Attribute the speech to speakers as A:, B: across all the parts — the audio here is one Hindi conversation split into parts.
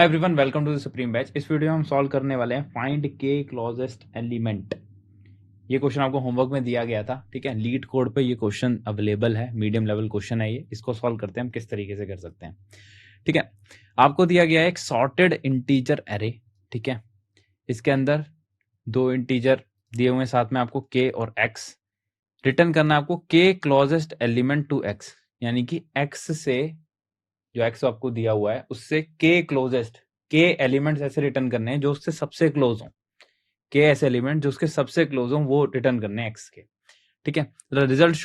A: Hi everyone, welcome to the supreme batch. इस वीडियो में हम सॉल्व करने वाले हैं फाइंड के क्लोजेस्ट एलिमेंट। ये क्वेश्चन आपको होमवर्क में दिया गया था, ठीक है। लीड कोड पे ये क्वेश्चन अवेलेबल है, मीडियम लेवल क्वेश्चन है ये। इसको सॉल्व करते हैं हम किस तरीके से कर सकते हैं, ठीक है। आपको दिया गया है एक सॉर्टेड इंटीजर एरे, ठीक है। इसके अंदर दो इंटीजर दिए हुए हैं, साथ में आपको के और एक्स रिटर्न करना है। आपको के क्लोजेस्ट एलिमेंट टू एक्स, यानी कि एक्स से, जो एक्स आपको दिया हुआ है उससे के क्लोजेस्ट, के एलिमेंट्स ऐसे रिटर्न करने हैं जो उससे सबसे क्लोज हों। के ऐसे एलिमेंट जो उसके सबसे क्लोज हों वो रिटर्न करने हैं एक्स के, ठीक है। The result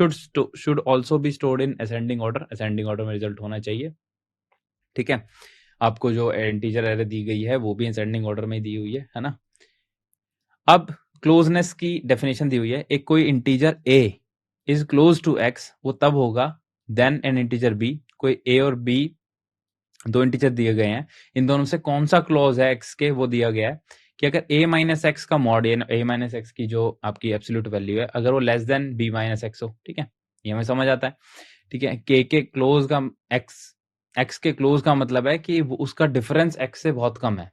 A: should also be stored in ascending order, ascending order में रिजल्ट होना चाहिए, ठीक है। आपको जो इंटीजर एरे दी गई है वो भी असेंडिंग ऑर्डर में दी हुई है ना। अब क्लोजनेस की डेफिनेशन दी हुई है, एक कोई integer A is close to X, वो तब होगा देन एन इंटीजर बी। कोई ए और बी दो इंटीजर दिए गए हैं, इन दोनों से कौन सा क्लोज है एक्स के, वो दिया गया है कि अगर a माइनस एक्स का मॉड, a माइनस एक्स की जो आपकी एब्सोल्यूट वैल्यू है, अगर वो less than b minus x हो, ठीक है। ये हमें समझ आता है, ठीक है। के क्लोज का एक्स के क्लोज का मतलब है कि वो उसका डिफरेंस एक्स से बहुत कम है,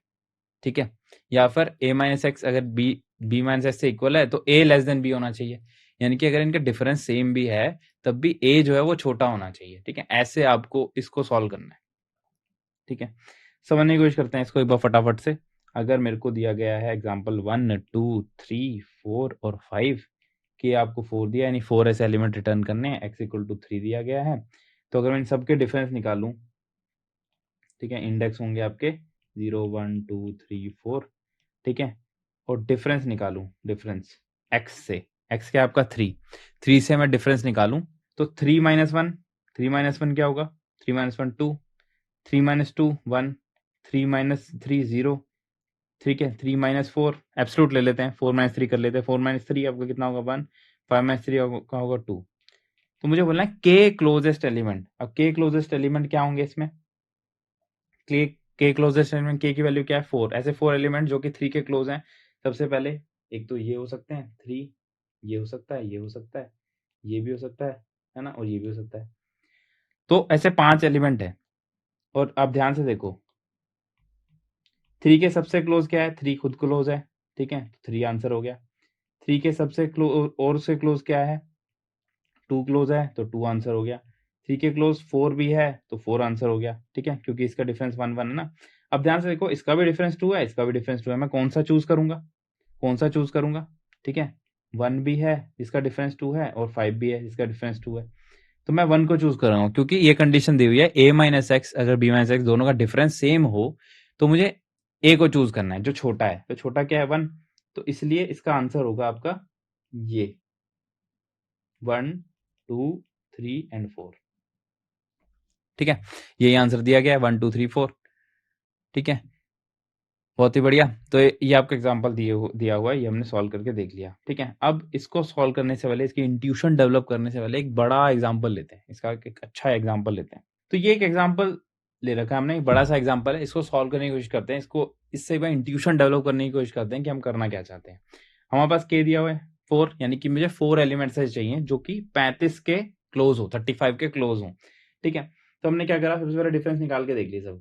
A: ठीक है। या फिर a माइनस एक्स अगर b माइनस एक्स से इक्वल है तो a लेस देन b होना चाहिए, यानी कि अगर इनका डिफरेंस सेम भी है तब भी a जो है वो छोटा होना चाहिए, ठीक है। ऐसे आपको इसको सॉल्व करना है, ठीक है। समझने की कोशिश करते हैं इसको एक बार फटाफट से। अगर मेरे को दिया गया है एग्जाम्पल 1, 2, 3, 4 और 5 कि आपको 4 दिया, यानी 4 ऐसे एलिमेंट रिटर्न करने हैं, x इक्वल टू 3 दिया गया है। तो अगर मैं इन सबके डिफरेंस निकालूं, ठीक है, इंडेक्स होंगे आपके 0, 1, 2, 3, 4, ठीक है। और डिफरेंस निकालूं, डिफरेंस x से, x क्या है आपका 3 से मैं डिफरेंस निकालूं तो 3 माइनस 1, 3 माइनस 1 क्या होगा, 3 माइनस 1 2, 3 माइनस 2 1, 3 माइनस 3 0, ठीक है। 3 माइनस 4 एब्सोल्यूट ले लेते हैं, 4 माइनस 3 कर लेते हैं। 4 माइनस 3 आपका कितना होगा 1, 5 माइनस 3 का होगा 2। तो मुझे बोलना है के क्लोजेस्ट एलिमेंट। अब के क्लोजेस्ट एलिमेंट क्या होंगे इसमें, के क्लोजेस्ट एलिमेंट, के की वैल्यू क्या है 4, ऐसे 4 एलिमेंट जो कि 3 के क्लोज हैं। सबसे पहले एक तो ये हो सकते हैं 3, ये हो सकता है, ये हो सकता है, ये भी हो सकता है ना, और ये भी हो सकता है। तो ऐसे 5 एलिमेंट है। और आप ध्यान से देखो, 3 के सबसे क्लोज क्या है, 3 खुद क्लोज है, ठीक है, 3 आंसर हो गया। 3 के सबसे क्लोज और से क्लोज क्या है, 2 क्लोज है तो 2 आंसर हो गया। 3 के क्लोज 4 भी है तो 4 आंसर हो गया, ठीक है, क्योंकि इसका डिफरेंस 1 1 है ना। अब ध्यान से देखो, इसका भी डिफरेंस 2 है, इसका भी डिफरेंस 2 है। मैं कौन सा चूज करूंगा, कौन सा चूज करूंगा, ठीक है। 1 भी है जिसका डिफरेंस 2 है, और 5 भी है जिसका डिफरेंस 2 है। तो मैं 1 को चूज कर रहा हूँ, क्योंकि ये कंडीशन दी हुई है a माइनस एक्स अगर b माइनस एक्स दोनों का डिफरेंस सेम हो तो मुझे a को चूज करना है जो छोटा है। तो छोटा क्या है 1, तो इसलिए इसका आंसर होगा आपका ये 1, 2, 3 एंड 4, ठीक है। यही आंसर दिया गया है 1, 2, 3, 4, ठीक है। बहुत ही बढ़िया। तो ये आपका एग्जांपल दिया हुआ है, ये हमने सॉल्व करके देख लिया, ठीक है। अब इसको सॉल्व करने से पहले, इसकी इंट्यूशन डेवलप करने से पहले एक बड़ा एग्जांपल लेते हैं, इसका एक अच्छा एग्जांपल लेते हैं। तो ये एक एग्जांपल ले रखा है हमने, एक बड़ा सा एग्जांपल है, इसको सॉल्व करने की कोशिश करते हैं। इसको इससे एक बार इंट्यूशन डेवलप करने की कोशिश करते हैं कि हम करना क्या चाहते हैं। हमारे पास के दिया हुआ है 4, यानी कि मुझे 4 एलिमेंट्स ऐसे चाहिए जो कि 35 के क्लोज हो, 35 के क्लोज हो, ठीक है। तो हमने क्या करा, सबसे पहले डिफरेंस निकाल के देख लिया,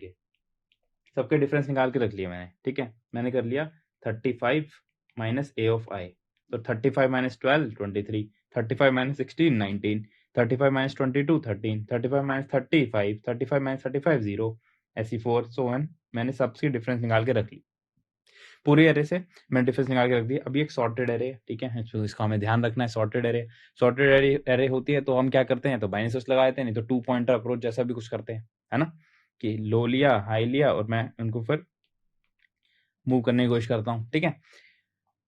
A: सबके डिफरेंस निकाल के रख लिया मैंने, ठीक है। मैंने कर लिया 35 माइनस ए ऑफ आई, तो 35 minus 12 23, 35 minus 16 19, 35 minus 22 13, 35 minus 35, 35 minus 35 0, ऐसी 4 सो वन। मैंने सबकी डिफरेंस निकाल के रख ली, पूरे एरे से मैंने डिफरेंस निकाल के रख दिया। अभी एक सॉर्टेड एरे, ठीक है, तो इसका हमें ध्यान रखना है। सॉर्टेड एरे होती है तो हम क्या करते हैं, तो बाइनरी सर्च लगा देते हैं, नहीं तो 2 पॉइंटर अप्रोच जैसा भी कुछ करते हैं, है ना, कि लो लिया हाई लिया और मैं उनको फिर मूव करने की कोशिश करता हूँ, ठीक है।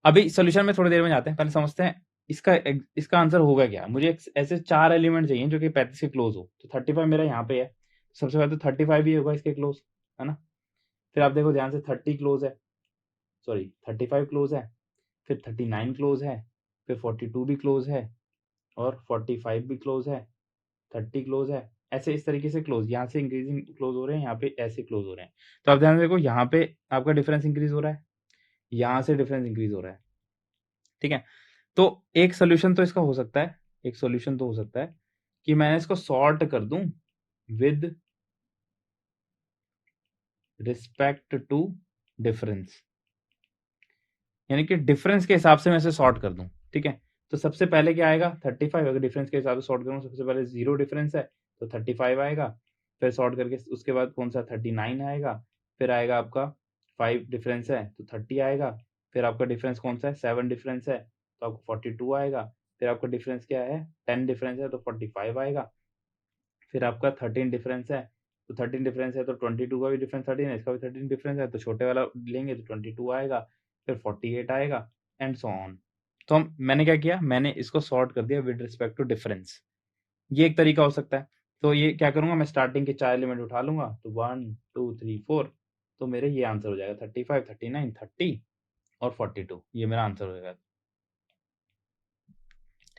A: अभी सोल्यूशन में थोड़ी देर में जाते हैं, पहले समझते हैं इसका आंसर होगा क्या। मुझे ऐसे 4 एलिमेंट चाहिए जो कि 35 के क्लोज हो, तो 35 मेरा यहाँ पे है, सबसे पहले तो 35 ही होगा इसके क्लोज, है ना। फिर आप देखो ध्यान से 30 क्लोज है, सॉरी 35 क्लोज है, फिर 39 क्लोज है, फिर 42 भी क्लोज है, और 45 भी क्लोज है, 30 क्लोज है। ऐसे इस तरीके से क्लोज, यहाँ से इंक्रीजिंग क्लोज हो रहे हैं, यहाँ पे ऐसे क्लोज हो रहे हैं। तो आप ध्यान से देखो, यहाँ पे आपका डिफरेंस इंक्रीज हो रहा है, यहाँ से डिफरेंस इंक्रीज हो रहा है, ठीक है। तो एक सोल्यूशन तो इसका हो सकता है, एक सोल्यूशन तो हो सकता है कि मैंने इसको सॉर्ट कर दूं विद रिस्पेक्ट टू डिफरेंस, यानी कि डिफरेंस के हिसाब से मैं इसे सॉर्ट कर दूं। ठीक है, तो सबसे पहले क्या आएगा 35। अगर डिफरेंस के हिसाब से सॉर्ट करूँ, सबसे पहले 0 डिफरेंस है तो 35 आएगा, फिर सॉर्ट करके उसके बाद कौन सा 39 आएगा, फिर आएगा आपका 5 डिफरेंस है तो 30 आएगा, फिर आपका डिफरेंस कौन सा है 7 डिफरेंस है तो आपको 42 आएगा, फिर आपका डिफरेंस क्या है 10 डिफरेंस है तो 45 आएगा, फिर आपका 13 डिफरेंस है तो 13 डिफरेंस है तो 22 का भी डिफरेंस 13 है, इसका भी 13 डिफरेंस है तो छोटे वाला लेंगे तो 22 आएगा, फिर 48 आएगा एंड सो ऑन। तो मैंने क्या किया, मैंने इसको सॉर्ट कर दिया विद रिस्पेक्ट टू डिफरेंस। ये एक तरीका हो सकता है। तो ये क्या करूंगा, मैं स्टार्टिंग के 4 एलिमेंट उठा लूंगा तो 1 2 3 4, तो मेरे ये आंसर हो जाएगा 35 39 30 और 42, ये मेरा आंसर हो जाएगा।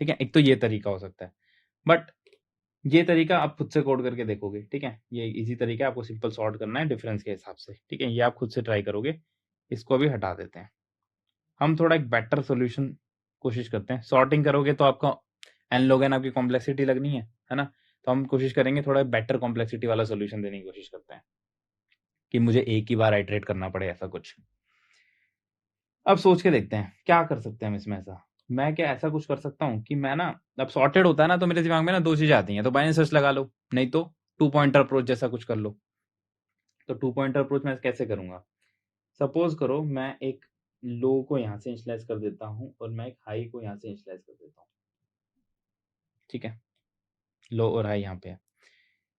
A: ठीक है, एक तो ये तरीका हो सकता है, बट ये तरीका आप खुद से कोड करके देखोगे। ठीक है, ये इजी तरीका है, आपको सिंपल सॉर्ट करना है डिफरेंस के हिसाब से। ठीक है, ये आप खुद से ट्राई करोगे। इसको अभी हटा देते हैं, हम थोड़ा एक बेटर सोल्यूशन कोशिश करते हैं। सॉर्टिंग करोगे तो आपका एन लॉग एन आपकी कॉम्प्लेक्सिटी लगनी है ना, तो हम कोशिश करेंगे थोड़ा बेटर कॉम्प्लेक्सिटी वाला सोल्यूशन देने की कोशिश करते हैं कि मुझे एक ही बार आइटरेट करना पड़े ऐसा कुछ। अब सोच के देखते हैं क्या कर सकते हैं हम इसमें। ऐसा मैं क्या ऐसा कुछ कर सकता हूँ कि मैं ना, अब सॉर्टेड होता है ना तो मेरे दिमाग में ना 2 चीजें आती हैं, तो बाइनरी सर्च लगा लो, नहीं तो 2 पॉइंटर अप्रोच जैसा कुछ कर लो। तो 2 पॉइंटर अप्रोच मैं कैसे करूंगा, सपोज करो मैं एक लो को यहाँ से इनिशियलाइज कर देता हूँ और मैं एक हाई को यहाँ से इनिशियलाइज कर देता हूँ। ठीक है, लो और हाई यहाँ पे है।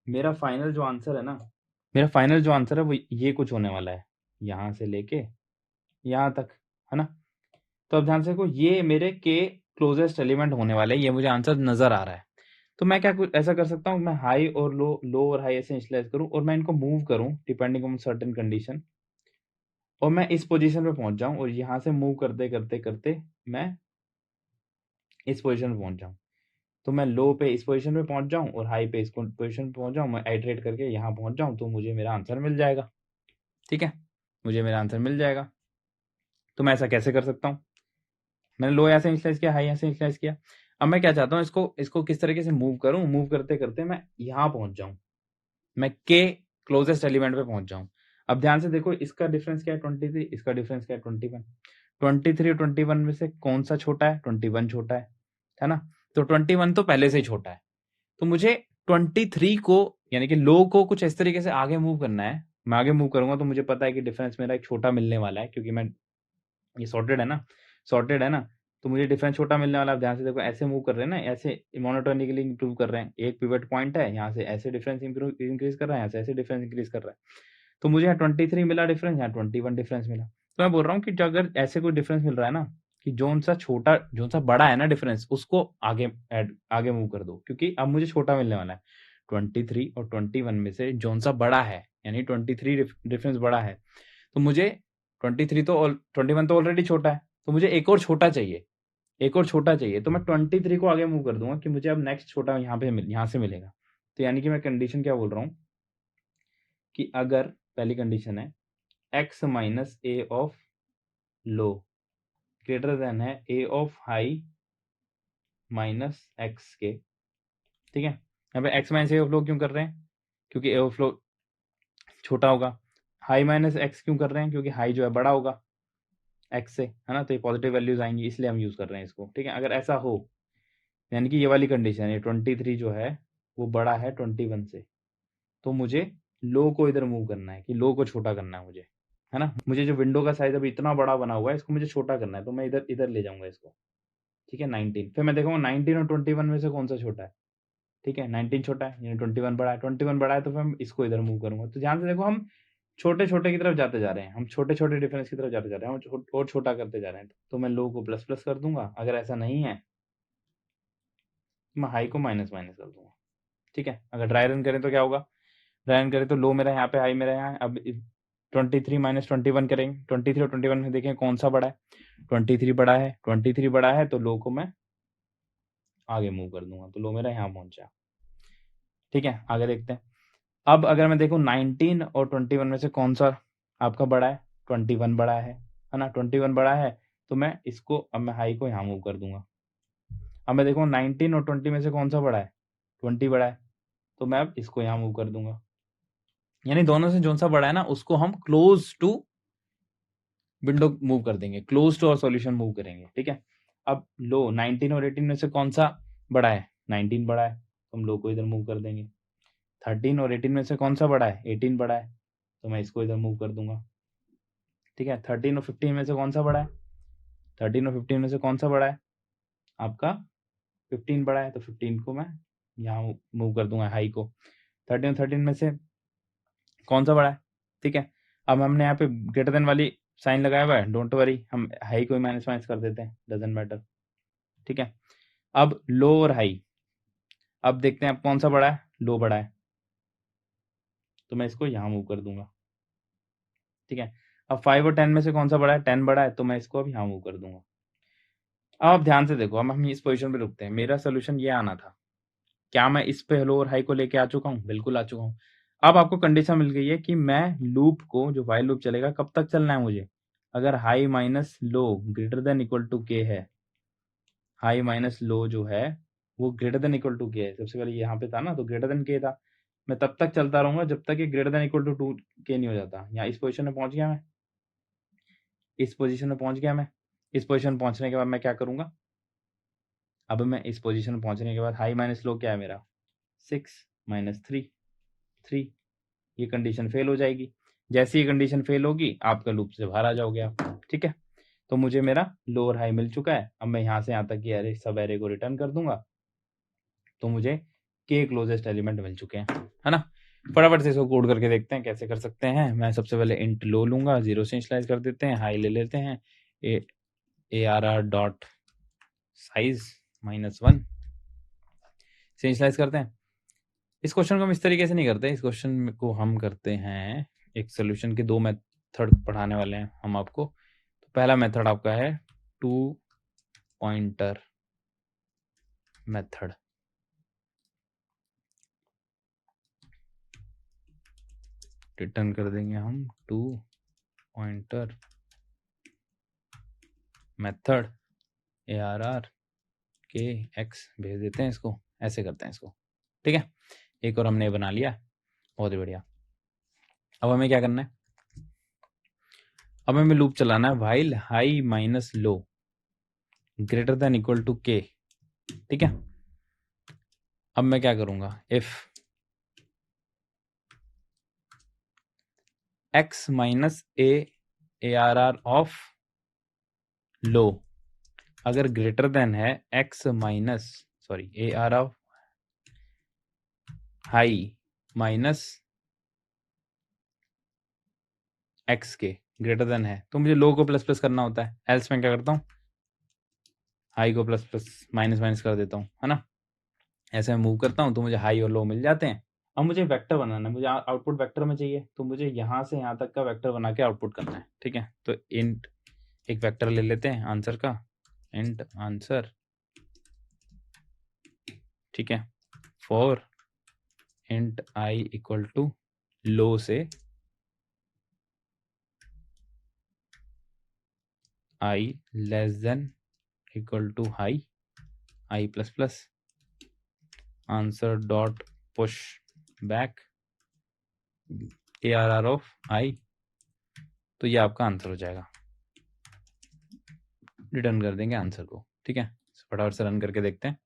A: मेरा फाइनल जो आंसर है ना, मेरा फाइनल जो आंसर है वो ये कुछ होने वाला है, यहाँ से लेके यहाँ तक, है ना। तो अब ध्यान से देखो, ये मेरे के क्लोजेस्ट एलिमेंट होने वाले हैं, ये मुझे आंसर नजर आ रहा है। तो मैं क्या कुछ ऐसा कर सकता हूँ, मैं हाई और लो और हाई ऐसे इनिशियलाइज करूँ और मैं इनको मूव करूँ डिपेंडिंग ऑन सर्टेन कंडीशन, और मैं इस पोजीशन पे पहुंच जाऊं और यहाँ से मूव करते करते करते मैं इस पोजीशन पे पहुंच जाऊं। तो मैं लो पे इस पोजीशन पे पहुंच जाऊं और हाई पे इस पोजीशन पे पहुंच जाऊं, मैं आइटरेट करके यहाँ पहुंच जाऊं तो मुझे मेरा आंसर मिल जाएगा। ठीक है, मुझे मेरा आंसर मिल जाएगा। तो मैं ऐसा कैसे कर सकता हूँ, मैंने लो यहाँ से इनिशियलाइज किया, हाई यहाँ से इनिशियलाइज किया। अब मैं क्या चाहता हूँ, इसको इसको किस तरीके से मूव करूँ, मूव करते करते मैं यहाँ पहुंच जाऊं, मैं के क्लोजेस्ट एलिमेंट पे पहुंच जाऊं। अब ध्यान से देखो, इसका डिफरेंस क्या है 23, इसका डिफरेंस क्या है 21। 23 और 21 में से कौन सा छोटा है, 21 छोटा है ना। तो 21 तो पहले से ही छोटा है, तो मुझे 23 को यानी कि लो को कुछ इस तरीके से आगे मूव करना है। मैं आगे मूव करूंगा तो मुझे पता है कि डिफरेंस मेरा एक छोटा मिलने वाला है, क्योंकि मैं ये सॉर्टेड है ना, सॉर्टेड है ना, तो मुझे डिफरेंस छोटा मिलने वाला है। आप ध्यान से देखो, ऐसे मूव कर रहे हैं ना, ऐसे मोनोटोनिकली इंप्रूव कर रहे हैं। एक पिवट पॉइंट है, यहाँ से ऐसे डिफरेंस इंक्रीज कर रहा है, यहाँ से ऐसे डिफरेंस इंक्रीज कर रहा है। तो मुझे यहाँ 23 मिला डिफरेंस, यहाँ 21 डिफरेंस मिला। तो मैं बोल रहा हूँ कि जो अगर ऐसे कोई डिफरेंस मिल रहा है ना, कि जो सा बड़ा है ना डिफरेंस, उसको आगे मूव कर दो, क्योंकि अब मुझे छोटा मिलने वाला है। 23 और 21 में से जो सा बड़ा है, यानी 23 डिफरेंस बड़ा है, तो मुझे 21 तो ऑलरेडी छोटा है, तो मुझे एक और छोटा चाहिए, एक और छोटा चाहिए। तो मैं 23 को आगे मूव कर दूंगा कि मुझे अब नेक्स्ट छोटा यहाँ से मिलेगा। तो यानी कि मैं कंडीशन क्या बोल रहा हूँ कि अगर पहली कंडीशन है x minus A of low greater than है ए ऑफ हाई माइनस एक्स के। ठीक है, यहाँ पे x minus A of low क्यों कर रहे हैं, क्योंकि ए ऑफ लो छोटा होगा। हाई माइनस एक्स क्यों कर रहे हैं, क्योंकि हाई जो है बड़ा होगा एक्स से, है ना, तो ये पॉजिटिव वैल्यूज आएंगी, इसलिए हम यूज कर रहे हैं इसको। ठीक है, अगर ऐसा हो, यानी कि ये वाली कंडीशन है 23 जो है वो बड़ा है 21 से, तो मुझे लो को इधर मूव करना है, कि लो को छोटा करना है मुझे, है ना। मुझे जो विंडो का साइज अभी इतना बड़ा बना हुआ है, इसको मुझे छोटा करना है, तो मैं इधर इधर ले जाऊंगा इसको। ठीक है, 19, फिर मैं देखूंगा 19 और 21 में से कौन सा छोटा है। ठीक है, 19 छोटा है, यानी 21 बड़ा है, 21 बड़ा है, तो फिर हम इसको इधर मूव करूंगा। तो ध्यान से देखो, हम छोटे छोटे की तरफ जाते जा रहे हैं, हम छोटे छोटे डिफरेंस की तरफ जाते जा रहे हैं, हम और छोटा करते जा रहे हैं। तो मैं लो को प्लस प्लस कर दूंगा, अगर ऐसा नहीं है मैं हाई को माइनस माइनस कर दूंगा। ठीक है, अगर ड्राई रन करें तो क्या होगा, ड्राई रन करें तो लो मेरा यहाँ पे, हाई मेरा यहाँ है। अब 23 माइनस 21 करेंगे, 23 और 21 में देखें कौन सा बड़ा है, 23 बड़ा है, 23 बड़ा है, तो लो को मैं आगे मूव कर दूंगा, तो लो मेरा यहाँ पहुंचा। ठीक है, आगे देखते हैं। अब अगर मैं देखूं 19 और 21 में से कौन सा आपका बड़ा है, 21 बड़ा है ना, 21 बड़ा है, तो मैं इसको, अब मैं हाई को यहाँ मूव कर दूंगा। अब मैं देखूँ 19 और 20 में से कौन सा बड़ा है, 20 बड़ा है, तो मैं अब इसको यहाँ मूव कर दूंगा। यानी दोनों से जोन सा बड़ा है ना उसको हम क्लोज टू विंडो मूव कर देंगे, क्लोज टू और सॉल्यूशन मूव करेंगे, ठीक है। अब लो 19 और 18 में से कौन सा बड़ा है? 19 बड़ा है, तो हम लो को इधर मूव कर देंगे। 13 और 18 में से कौन सा बड़ा है? 18 बड़ा है, तो मैं इसको इधर मूव कर दूंगा, ठीक है। 13 और 15 में से कौन सा बड़ा है? 13 और 15 में से कौन सा बड़ा है? आपका 15 बड़ा है, तो 15 को मैं यहाँ मूव कर दूंगा, हाई को। 13 और 13 में से कौन सा बड़ा है? ठीक है। अब हमने यहाँ पे ग्रेटर देन वाली साइन लगाया हुआ है, डोंट वरी, हम हाई को माइनस माइनस कर देते हैं, डजंट मैटर, ठीक है। अब लो और हाई, अब देखते हैं अब कौन सा बड़ा है? लो बड़ा है, तो मैं इसको यहाँ मूव कर दूंगा, ठीक है। अब 5 और 10 में से कौन सा बड़ा है? 10 बड़ा है, तो मैं इसको अब यहाँ मूव कर दूंगा। अब आप ध्यान से देखो, अब हम इस पोजीशन पे रुकते हैं। मेरा सोल्यूशन ये आना था, क्या मैं इस पे लो और हाई को लेके आ चुका हूँ? बिल्कुल आ चुका हूँ। अब आपको कंडीशन मिल गई है कि मैं लूप को, जो व्हाइल लूप चलेगा, कब तक चलना है मुझे? अगर high minus low greater than equal to K है, हाई माइनस लो जो है वो greater than equal to K है, सबसे पहले यहाँ पे था ना, तो ग्रेटर देन के था, मैं तब तक चलता रहूंगा जब तक ये ग्रेटर देन इक्वल टू 2 के नहीं हो जाता। यहाँ इस पोजीशन में पहुंच गया मैं, इस पोजीशन में पहुंच गया मैं। इस पोजीशन में पहुंचने के बाद मैं क्या करूंगा? अब मैं इस पोजीशन में पहुंचने के बाद हाई माइनस लो क्या है मेरा? 6 माइनस 3, 3, ये कंडीशन फेल हो जाएगी। जैसे ये कंडीशन फेल होगी, आपका लूप से बाहर आ जाओगे आप, ठीक है। तो मुझे मेरा लो और हाई मिल चुका है। अब मैं यहाँ से यहाँ तक की एरे, सब एरे को रिटर्न कर दूंगा, तो मुझे के क्लोजेस्ट एलिमेंट मिल चुके हैं, है ना। फटाफट से इसको कोड करके देखते हैं कैसे कर सकते हैं। मैं सबसे पहले इंट लो लूंगा, 0 से इनिशियलाइज कर देते हैं, हाई ले लेते हैं, ARR डॉट साइज -1 से इनिशियलाइज करते हैं। इस क्वेश्चन को हम इस तरीके से नहीं करते, इस क्वेश्चन को हम करते हैं, एक सोल्यूशन के 2 मेथड पढ़ाने वाले हैं हम आपको। तो पहला मेथड आपका है 2 पॉइंटर मेथड, रिटर्न कर देंगे हम 2 पॉइंटर मेथड ARR के x भेज देते हैं, इसको ऐसे करते हैं इसको, ठीक है। एक और हमने बना लिया, बहुत ही बढ़िया। अब हमें क्या करना है? अब हमें लूप चलाना है while high minus low greater than equal to K, ठीक है। अब मैं क्या करूंगा? If x minus ARR of low अगर ग्रेटर देन है x minus, sorry, ARR of high minus x के ग्रेटर देन है, तो मुझे लो को प्लस प्लस करना होता है, एल्स मैं क्या करता हूँ? हाई को प्लस प्लस माइनस माइनस कर देता हूँ, है ना। ऐसे मैं मूव करता हूँ तो मुझे हाई और लो मिल जाते हैं। अब मुझे वेक्टर बनाना है, मुझे आउटपुट वेक्टर में चाहिए, तो मुझे यहाँ से यहाँ तक का वेक्टर बना के आउटपुट करना है, ठीक है। तो इंट एक वेक्टर ले लेते हैं आंसर का, इंट आंसर, ठीक है, for int i equal to low से i less than equal to high, i plus plus, answer dot push back ARR of i, तो ये आपका आंसर हो जाएगा। रिटर्न कर देंगे आंसर को, ठीक है। फटाफट से रन करके देखते हैं।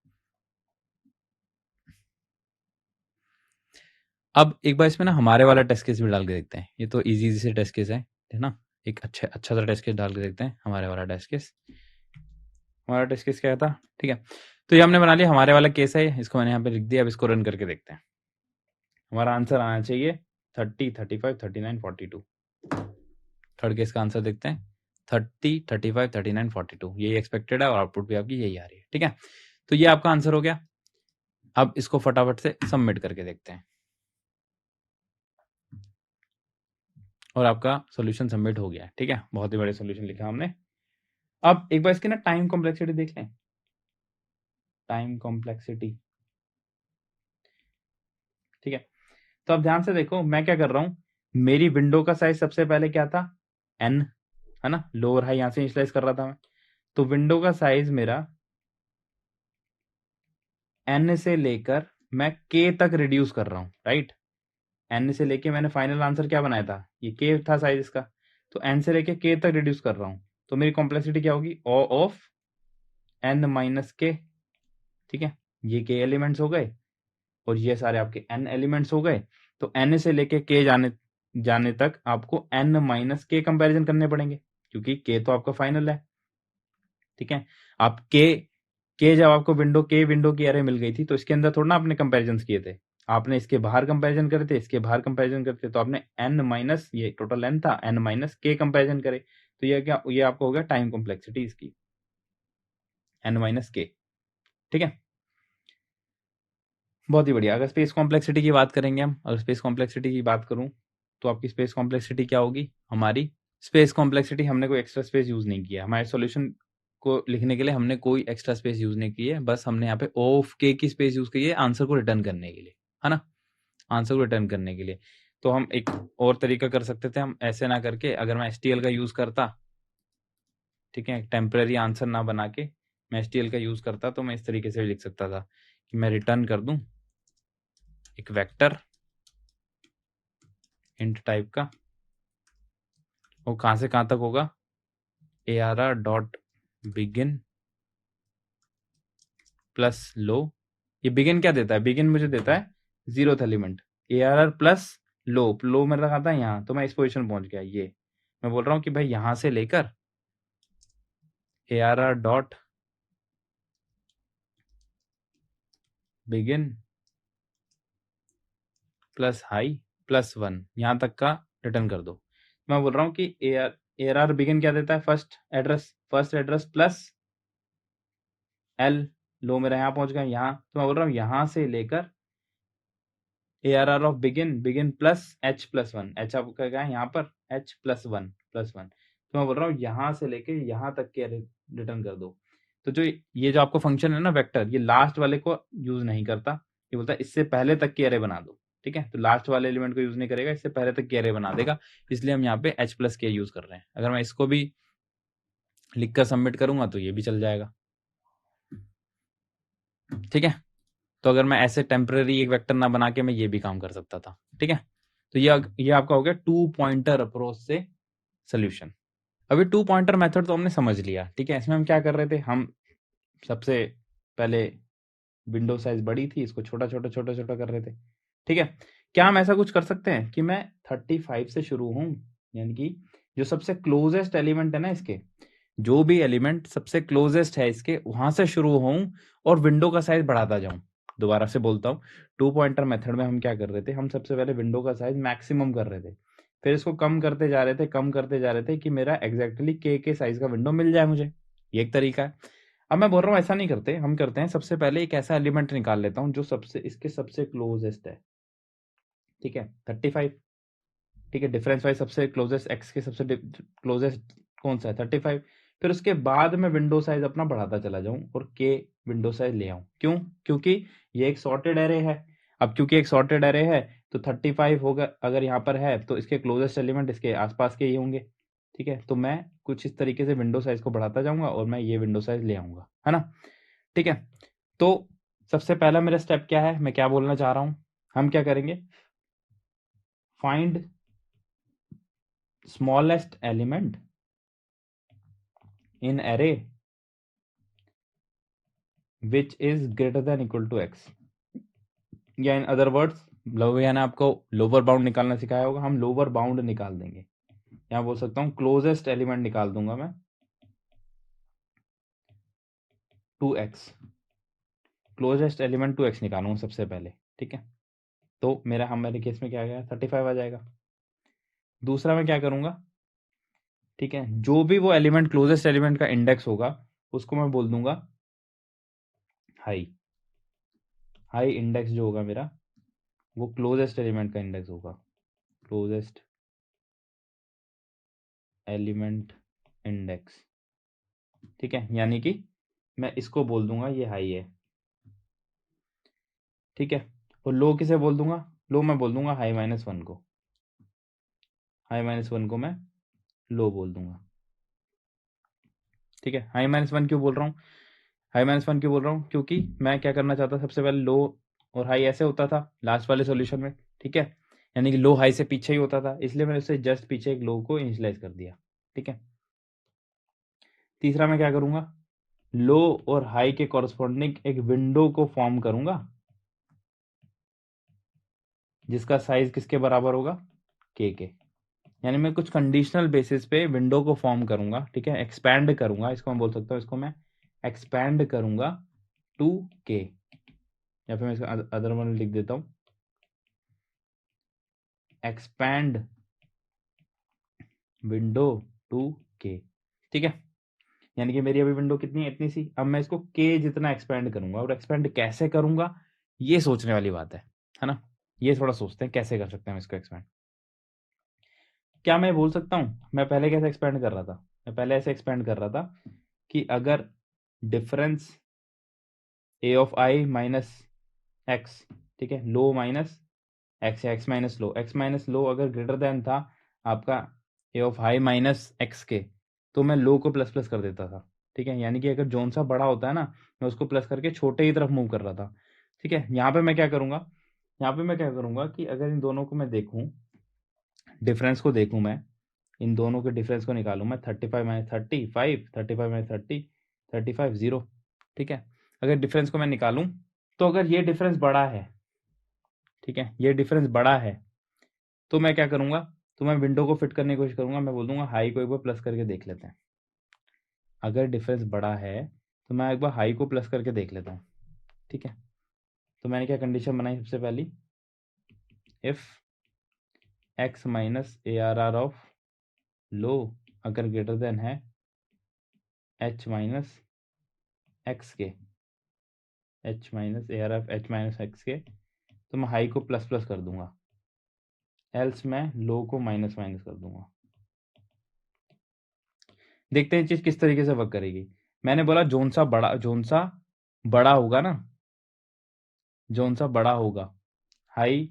A: अब एक बार इसमें ना हमारे वाला टेस्ट केस भी डाल के देखते हैं, ये तो इजी से टेस्ट केस है ना। एक अच्छा सा टेस्ट केस डाल के देखते हैं, हमारे वाला टेस्ट केस। हमारा टेस्ट केस क्या था? ठीक है, तो ये हमने बना लिया, हमारे वाला केस है, इसको मैंने यहाँ पे लिख दिया। अब इसको रन करके देखते हैं। हमारा आंसर आना चाहिए 30, 35, 39, 42। थर्ड केस का आंसर देखते हैं, 30, 35, 39, 42, यही एक्सपेक्टेड है और आउटपुट भी आपकी यही आ रही है, ठीक है। तो ये आपका आंसर हो गया। अब इसको फटाफट से सबमिट करके देखते हैं, और आपका सॉल्यूशन सबमिट हो गया है, ठीक है। बहुत ही बड़े सॉल्यूशन लिखा हमने। अब एक बार इसकी ना टाइम कॉम्प्लेक्सिटी देख लें, टाइम कॉम्प्लेक्सिटी, ठीक है। तो अब ध्यान से देखो, मैं क्या कर रहा हूं, मेरी विंडो का साइज सबसे पहले क्या था? n, है ना, लोअर हाई यहां से इनिशियलाइज कर रहा था मैं, तो विंडो का साइज मेरा n से लेकर मैं k तक रिड्यूस कर रहा हूं, राइट। n से लेके मैंने फाइनल आंसर क्या बनाया था, ये k था साइज इसका, तो n से लेके k तक रिड्यूस कर रहा हूँ, तो मेरी कॉम्प्लेक्सिटी क्या होगी, O of n minus k। ठीक है, ये k एलिमेंट्स हो गए और ये सारे आपके n एलिमेंट्स हो गए। तो n से लेके k जाने तक आपको n माइनस k कंपेरिजन करने पड़ेंगे, क्योंकि k तो आपका फाइनल है। ठीक है, आप k जब आपको विंडो की एरे मिल गई थी, तो इसके अंदर थोड़ा ना आपने कंपेरिजन किए थे, आपने इसके बाहर कंपेरिजन करे थे, इसके बाहर कंपेरिजन करते, तो आपने n माइनस, ये टोटल n था, n माइनस k कंपेरिजन करे, तो ये क्या, ये आपको हो गया टाइम कॉम्प्लेक्सिटी इसकी, n माइनस k। ठीक है, बहुत ही बढ़िया। अगर स्पेस कॉम्प्लेक्सिटी की बात करेंगे हम, अगर स्पेस कॉम्प्लेक्सिटी की बात करूं, तो आपकी स्पेस कॉम्प्लेक्सिटी क्या होगी, हमारी स्पेस कॉम्प्लेक्सिटी, हमने कोई एक्स्ट्रा स्पेस यूज नहीं किया, हमारे सॉल्यूशन को लिखने के लिए हमने कोई एक्स्ट्रा स्पेस यूज नहीं की है, बस हमने यहाँ पे O ऑफ k की स्पेस यूज की है आंसर को रिटर्न करने के लिए, है ना, आंसर को रिटर्न करने के लिए। तो हम एक और तरीका कर सकते थे, हम ऐसे ना करके, अगर मैं STL का यूज करता, ठीक है, टेम्पररी आंसर ना बना के मैं STL का यूज करता, तो मैं इस तरीके से लिख सकता था कि मैं रिटर्न कर दूं एक वेक्टर इंट टाइप का, वो कहां से कहां तक होगा, ARR dot begin plus low. ये बिगिन क्या देता है, बिगिन मुझे देता है 0th element, ARR plus low मेरा रखा था यहाँ, तो मैं इस पोजीशन पहुंच गया। ये मैं बोल रहा हूँ कि भाई यहां से लेकर ARR dot begin plus high plus 1 यहां तक का रिटर्न कर दो। मैं बोल रहा हूँ कि ARR बिगिन क्या देता है, फर्स्ट एड्रेस प्लस L, लो मेरा यहाँ पहुंच गया यहाँ, तो मैं बोल रहा हूँ यहां से लेकर ARR of begin plus H plus 1, H आपका क्या है यहाँ पर, H प्लस 1 तो मैं बोल रहा हूँ यहाँ से लेके यहाँ तक के रिटर्न कर दो। तो जो ये जो आपको फंक्शन है ना वेक्टर, ये लास्ट वाले को यूज नहीं करता, ये बोलता है इससे पहले तक की एरे बना दो। ठीक है, तो लास्ट वाले एलिमेंट को यूज नहीं करेगा, इससे पहले तक की एरे बना देगा, इसलिए हम यहाँ पे H प्लस के यूज कर रहे हैं। अगर मैं इसको भी लिख कर सबमिट करूंगा तो ये भी चल जाएगा। ठीक है, तो अगर मैं ऐसे टेम्पररी एक वेक्टर ना बना के मैं ये भी काम कर सकता था। ठीक है, तो ये आपका हो गया 2 पॉइंटर अप्रोच से सोल्यूशन। अभी 2 पॉइंटर मेथड तो हमने समझ लिया। ठीक है, इसमें हम क्या कर रहे थे, हम सबसे पहले विंडो साइज बड़ी थी, इसको छोटा छोटा कर रहे थे। ठीक है, क्या हम ऐसा कुछ कर सकते हैं कि मैं 35 से शुरू हूं, यानी कि जो सबसे क्लोजेस्ट एलिमेंट है ना इसके, जो भी एलिमेंट सबसे क्लोजेस्ट है इसके, वहां से शुरू हों और विंडो का साइज बढ़ाता जाऊं। दोबारा से बोलता हूं, 2 पॉइंटर मेथड में हम क्या कर रहे थे, हम सबसे पहले विंडो का साइज मैक्सिमम कर रहे थे, फिर इसको कम करते जा रहे थे, कम करते जा रहे थे कि मेरा एग्जैक्टली के साइज का विंडो मिल जाए मुझे। ये एक तरीका है। अब मैं बोल रहा हूँ ऐसा नहीं करते, हम करते हैं सबसे पहले एक ऐसा एलिमेंट निकाल लेता हूँ जो सबसे इसके सबसे क्लोजेस्ट है। ठीक है, 35। ठीक है, डिफरेंस वाइज सबसे क्लोजेस्ट एक्स के सबसे क्लोजेस्ट कौन सा है, 35। फिर उसके बाद मैं विंडो साइज अपना बढ़ाता चला जाऊं और के विंडो साइज ले आऊं। क्यों, क्योंकि ये एक सॉर्टेड एरे है। अब क्योंकि एक सॉर्टेड एरे है तो 35 होगा, अगर यहाँ पर है तो इसके क्लोजेस्ट एलिमेंट इसके आसपास के ही होंगे। ठीक है, तो मैं कुछ इस तरीके से विंडो साइज को बढ़ाता जाऊंगा और मैं ये विंडो साइज ले आऊंगा, है ना। ठीक है, तो सबसे पहला मेरा स्टेप क्या है, मैं क्या बोलना चाह रहा हूं, हम क्या करेंगे, find smallest element in array which is greater than equal to x, या इन अदर वर्ड्स भैया ने आपको लोअर बाउंड निकालना सिखाया होगा, हम लोअर बाउंड निकाल देंगे। यहाँ बोल सकता हूँ क्लोजेस्ट एलिमेंट निकाल दूंगा मैं 2x, क्लोजेस्ट एलिमेंट 2x निकालूंगा सबसे पहले। ठीक है, तो मेरा हमारे केस में क्या गया, 35 आ जाएगा। दूसरा मैं क्या करूंगा, ठीक है, जो भी वो एलिमेंट क्लोजेस्ट एलिमेंट का इंडेक्स होगा उसको मैं बोल दूंगा हाई। हाई इंडेक्स जो होगा मेरा वो क्लोजेस्ट एलिमेंट का इंडेक्स होगा, क्लोजेस्ट एलिमेंट इंडेक्स। ठीक है, यानी कि मैं इसको बोल दूंगा ये हाई है। ठीक है, और लो किसे बोल दूंगा, लो मैं बोल दूंगा हाई माइनस 1 को, हाई माइनस 1 को मैं लो बोल दूंगा। ठीक है, हाई माइनस 1 क्यों बोल रहा हूँ, हाई माइनस 1 क्यों बोल रहा हूँ, क्योंकि मैं क्या करना चाहता सबसे पहले लो और हाई ऐसे होता था लास्ट वाले सॉल्यूशन में। ठीक है, यानी कि लो हाई से पीछे ही होता था, इसलिए मैंने उससे जस्ट पीछे एक लो को इनिशियलाइज कर दिया। ठीक है, तीसरा मैं क्या करूंगा, लो और हाई के कॉरस्पॉन्डिंग एक विंडो को फॉर्म करूंगा जिसका साइज किसके बराबर होगा, के। यानी मैं कुछ कंडीशनल बेसिस पे विंडो को फॉर्म करूंगा। ठीक है, एक्सपैंड करूंगा, इसको मैं बोल सकता हूँ, इसको मैं एक्सपैंड करूंगा टू के, या फिर मैं इसका अदर वन लिख देता हूँ, एक्सपैंड विंडो टू के। ठीक है, यानी कि मेरी अभी विंडो कितनी है, इतनी सी। अब मैं इसको के जितना एक्सपैंड करूंगा, और एक्सपैंड कैसे करूंगा ये सोचने वाली बात है ना। ये थोड़ा सोचते हैं कैसे कर सकते हैं हम इसको एक्सपैंड। क्या मैं बोल सकता हूँ, मैं पहले कैसे एक्सपैंड कर रहा था, मैं पहले ऐसे एक्सपैंड कर रहा था कि अगर difference A of I minus x, ठीक है, लो माइनस एक्स, या एक्स माइनस लो अगर ग्रेटर देन था आपका ए ऑफ हाई माइनस एक्स के, तो मैं लो को प्लस प्लस कर देता था। ठीक है, यानी कि अगर जोन सा बड़ा होता है ना, मैं उसको प्लस करके छोटे की तरफ मूव कर रहा था। ठीक है, यहाँ पे मैं क्या करूंगा, यहाँ पे मैं क्या करूंगा कि अगर इन दोनों को मैं देखूं, डिफरेंस को देखूं, मैं इन दोनों के डिफरेंस को निकालूं, मैं 35 माइनस 35, 35 माइनस 30, 35, 0। ठीक है, अगर डिफरेंस को मैं निकालूं, तो अगर ये डिफरेंस बड़ा है, ठीक है, ये डिफरेंस बड़ा है, तो मैं क्या करूंगा, तो मैं विंडो को फिट करने की कोशिश करूंगा, मैं बोल दूंगा हाई को एक बार प्लस करके देख लेते हैं। अगर डिफरेंस बड़ा है तो मैं एक बार हाई को प्लस करके देख लेता हूँ। ठीक है, तो मैंने क्या कंडीशन बनाई सबसे पहली, if X minus A R R of low अगर ग्रेटर देन है एच माइनस एक्स के, H minus A R of H minus X के, तो मैं हाई को प्लस प्लस कर दूंगा, एल्स मैं लो को माइनस माइनस कर दूंगा। देखते हैं चीज किस तरीके से वर्क करेगी। मैंने बोला जोन सा बड़ा होगा ना, जोन सा बड़ा होगा, हाई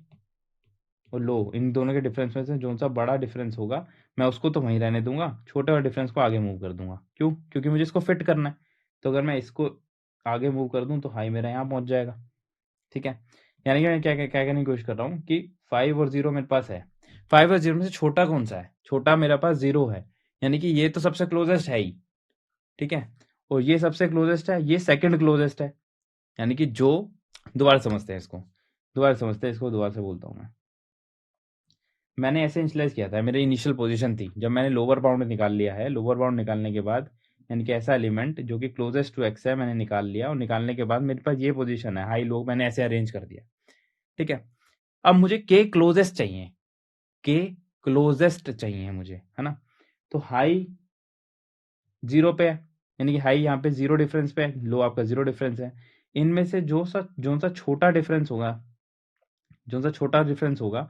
A: और लो इन दोनों के डिफरेंस में से जोन सा बड़ा डिफरेंस होगा, मैं उसको तो वहीं रहने दूंगा, छोटे वाले डिफरेंस को आगे मूव कर दूंगा। क्यों, क्योंकि मुझे इसको फिट करना है। तो अगर मैं इसको आगे मूव कर दूं तो हाई मेरा यहाँ पहुंच जाएगा। ठीक है, यानी कि मैं क्या क्या क्या करने की कोशिश कर रहा हूँ कि 5 और 0 मेरे पास है, 5 और 0 में से छोटा कौन सा है, छोटा मेरे पास 0 है, यानी कि ये तो सबसे क्लोजेस्ट है ही। ठीक है, और ये सबसे क्लोजेस्ट है, ये सेकंड क्लोजेस्ट है, यानी कि जो, दोबारा समझते हैं इसको, दोबारा समझते हैं इसको, दोबारा से बोलता हूँ मैं। मैंने ऐसे इनिशियलाइज किया था, मेरी इनिशियल पोजीशन थी, जब मैंने लोअर बाउंड निकाल लिया है, लोअर बाउंड निकालने के बाद यानी कि ऐसा एलिमेंट जो कि क्लोजेस्ट टू एक्स है मैंने निकाल लिया, और निकालने के बाद मेरे पास ये पोजीशन है हाई लो, मैंने ऐसे अरेंज कर दिया। ठीक है, अब मुझे के क्लोजेस्ट चाहिए, के क्लोजेस्ट चाहिए मुझे, है ना। तो हाई 0 पे है, यानी कि हाई यहाँ पे 0 डिफरेंस पे है, लो आपका 0 डिफरेंस है। इनमें से जो सा छोटा डिफरेंस होगा, जो सा छोटा डिफरेंस होगा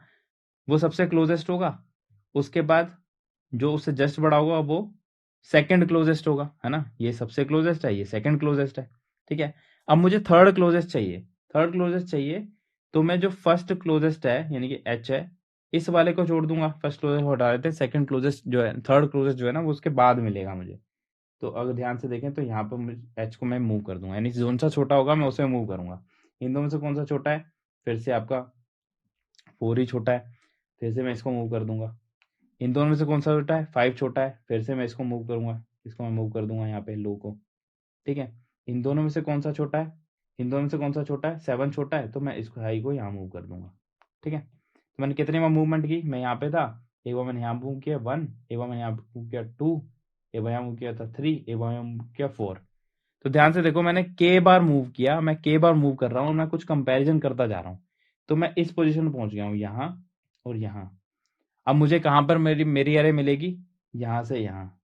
A: वो सबसे क्लोजेस्ट होगा। उसके बाद जो उससे जस्ट बड़ा होगा वो सेकंड क्लोजेस्ट होगा, है ना। ये सबसे क्लोजेस्ट है, ये सेकंड क्लोजेस्ट है। ठीक है, अब मुझे थर्ड क्लोजेस्ट चाहिए, थर्ड क्लोजेस्ट चाहिए, तो मैं जो फर्स्ट क्लोजेस्ट है यानी कि एच है, इस वाले को छोड़ दूंगा, फर्स्ट क्लोजेस्ट हटा देते हैं, सेकंड क्लोजेस्ट जो है, थर्ड क्लोजेस्ट जो है ना वो उसके बाद मिलेगा मुझे। तो अगर ध्यान से देखें तो यहाँ पर मुझे एच को मैं मूव कर दूंगा, यानी जोन सा छोटा होगा मैं उसे मूव करूंगा। इन दोनों में से कौन सा छोटा है, फिर से आपका 4 ही छोटा है, फिर से मैं इसको मूव कर दूंगा। इन दोनों में से कौन सा छोटा है, 5 छोटा है, फिर से मैं इसको मूव करूंगा, इसको मैं मूव कर दूंगा यहाँ पे लो को। ठीक है, इन दोनों में से कौन सा छोटा है, इन दोनों में से कौन सा छोटा है, 7 छोटा है, तो मैं इसको हाई को यहाँ मूव कर दूंगा। ठीक है, तो मैंने कितने बार मूवमेंट की, मैं यहाँ पे था, एक बार मैंने यहाँ मूव किया 1, एक बार मैंने यहाँ मूव किया 2, एक बार यहाँ मूव किया था 3, एक बार यहाँ मूव किया 4। तो ध्यान से देखो, मैंने के बार मूव किया, मैं के बार मूव कर रहा हूँ, मैं कुछ कंपैरिजन करता जा रहा हूँ, तो मैं इस पोजीशन में पहुंच गया हूँ, यहाँ और यहाँ। अब मुझे कहाँ पर मेरी मेरी एरे मिलेगी, यहाँ से यहाँ,